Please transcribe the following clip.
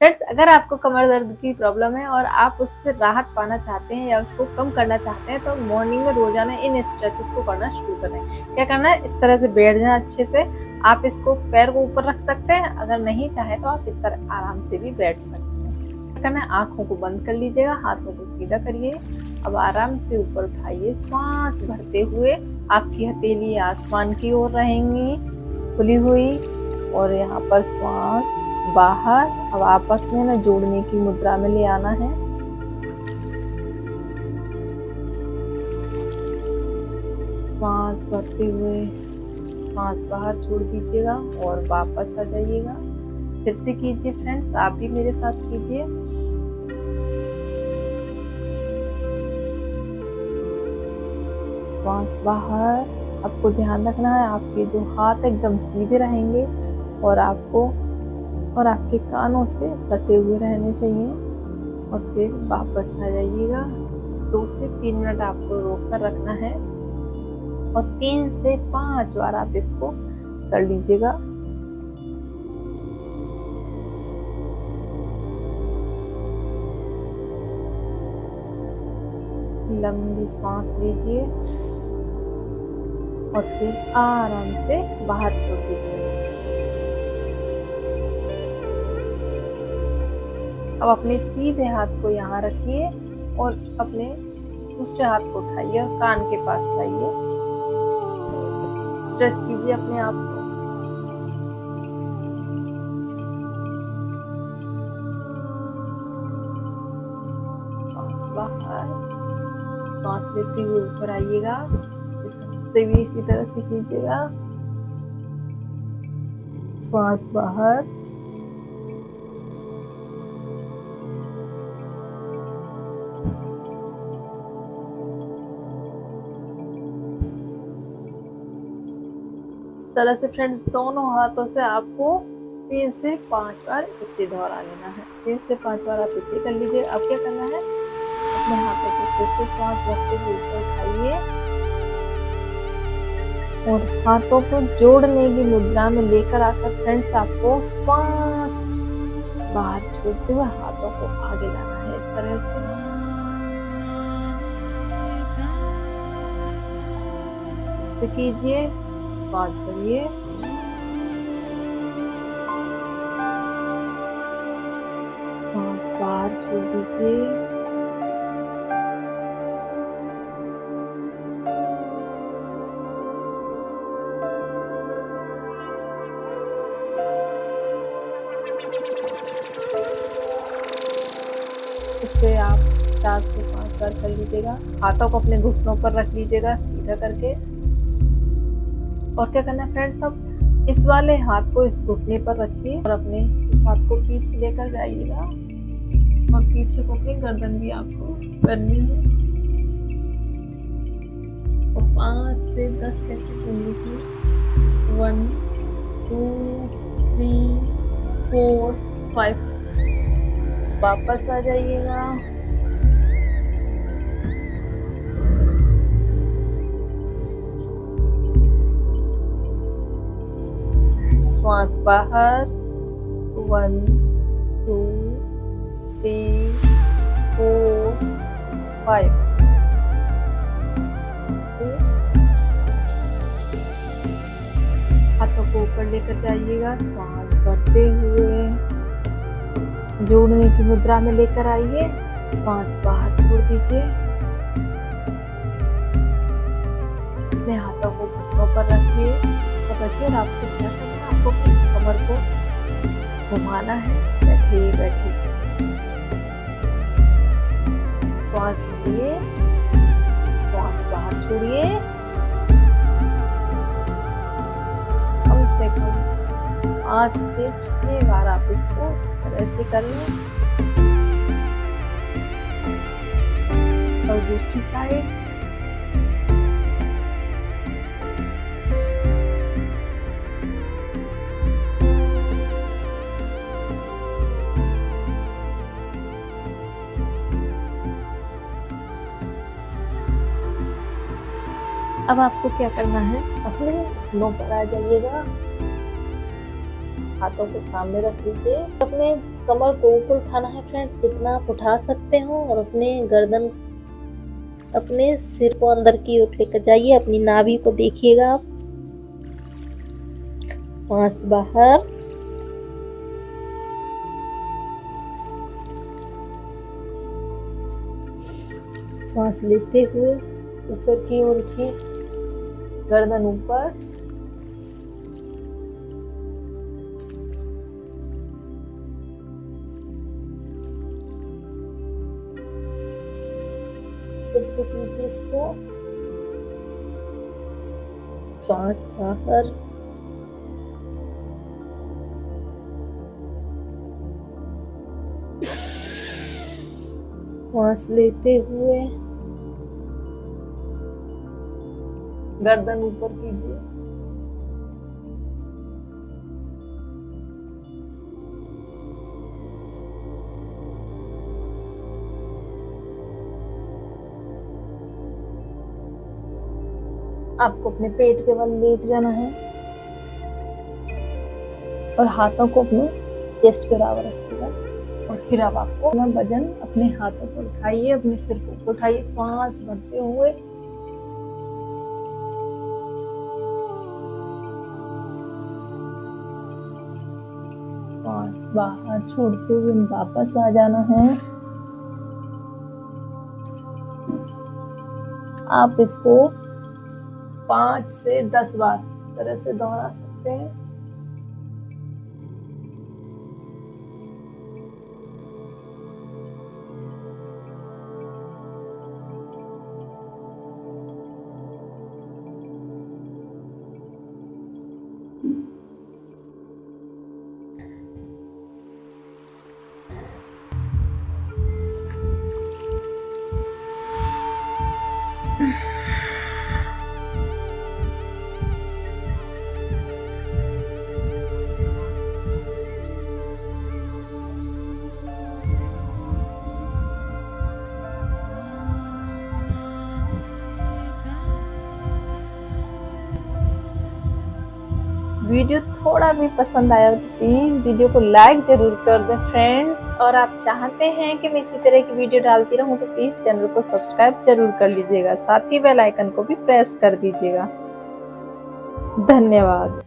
Friends, अगर आपको कमर दर्द की प्रॉब्लम है और आप उससे राहत पाना चाहते हैं या उसको कम करना चाहते हैं, तो मॉर्निंग में रोजाना इन स्ट्रेचेस को करना शुरू करें। क्या करना है, इस तरह से बैठ जाएं अच्छे से। आप इसको पैर को ऊपर रख सकते हैं, अगर नहीं चाहे तो आप इस तरह आराम से भी बैठ सकते हैं। क्या करना है, आंखों को बंद कर लीजिएगा, हाथों को सीधा करिए। अब आराम से ऊपर उठाइए, श्वास भरते हुए आपकी हथेली आसमान की ओर रहेंगी खुली हुई, और यहाँ पर श्वास बाहर। अब आपस में ना जोड़ने की मुद्रा में ले आना है। श्वास भरते हुए श्वास बाहर छोड़ दीजिएगा और वापस आ जाइएगा। फिर से कीजिए फ्रेंड्स, आप भी मेरे साथ कीजिए। श्वास बाहर। आपको ध्यान रखना है आपके जो हाथ एकदम सीधे रहेंगे और आपके कानों से सटे हुए रहने चाहिए। और फिर वापस आ जाइएगा। 2 से 3 मिनट आपको रोक कर रखना है और 3 से 5 बार आप इसको कर लीजिएगा। लंबी सांस लीजिए और फिर आराम से बाहर छोड़ दीजिए। अब अपने सीधे हाथ को यहाँ रखिए और अपने दूसरे हाथ को उठाइए और कान के पास लाइए। स्ट्रेच कीजिए अपने आप को। बाहर सांस लेते हुए ऊपर आइएगा, से भी इसी तरह से कीजिएगा। श्वास बाहर, इस तरह से फ्रेंड्स दोनों हाथों से आपको 3 से 5 बार इसे दोहरा लेना है। 3 से 5 बार आप इसे कर लीजिए। अब क्या करना है, अपने हाथों को फिर से श्वास रखते हुए ऊपर उठाइए और हाथों को जोड़ने की मुद्रा में लेकर आकर फ्रेंड्स आपको श्वास बाहर छोड़ते हुए हाथों को आगे लाना है। इस तरह से कीजिए। श्वास भरिए, श्वास बाहर छोड़ दीजिए। इसे आप 4 से 5 बार कर लीजिएगा। हाथों को अपने घुटनों पर रख लीजिएगा सीधा करके। और क्या करना है फ्रेंड्स, अब इस वाले हाथ को इस घुटने पर रखिए और अपने इस हाथ को पीछे लेकर जाइएगा और पीछे को अपनी गर्दन भी आपको करनी है। और 5 से 10 सेकंड लीजिए। 1 2 3 4 5। वापस आ जाइएगा। श्वास बाहर। 1 2 3 4 5। हाथों को ऊपर लेकर जाइएगा। श्वास भरते हुए जोड़ने की मुद्रा में लेकर आइए। श्वास बाहर छोड़ दीजिए। अपने हाथों को घुटनों पर रखिए और आपको क्या करना है, आपको अपनी कमर को घुमाना है। बैठिए बैठिए। श्वास लिए, श्वास बाहर छोड़िए। कम से कम 5 से 6 बार आप इसको ऐसे कर लें। और दूसरी साइड। अब आपको क्या करना है, अपने घुटनों पर आ जाइएगा। हाथों को सामने रख लीजिए। अपने कमर को ऊपर उठाना है फ्रेंड्स, जितना आप उठा सकते हो, और अपने गर्दन, अपने सिर को अंदर की ओर लेकर जाइए। अपनी नाभि को देखिएगा आप। श्वास बाहर, श्वास लेते हुए ऊपर की ओर उठिए, गर्दन ऊपर, फिर से कीजिए इसको। श्वास बाहर, श्वास लेते हुए गर्दन ऊपर कीजिए। आपको अपने पेट के बल लेट जाना है और हाथों को अपने चेस्ट के बराबर रखिएगा। और फिर अब आपको अपना वजन अपने हाथों पर उठाइए, अपने सिर को उठाइए, श्वास भरते हुए श्वास बाहर छोड़ते हुए वापस आ जाना है। आप इसको 5 से 10 बार इस तरह से दोहरा सकते हैं। वीडियो थोड़ा भी पसंद आया तो प्लीज़ वीडियो को लाइक ज़रूर कर दें फ्रेंड्स। और आप चाहते हैं कि मैं इसी तरह की वीडियो डालती रहूं तो प्लीज़ चैनल को सब्सक्राइब जरूर कर लीजिएगा, साथ ही बेल आइकन को भी प्रेस कर दीजिएगा। धन्यवाद।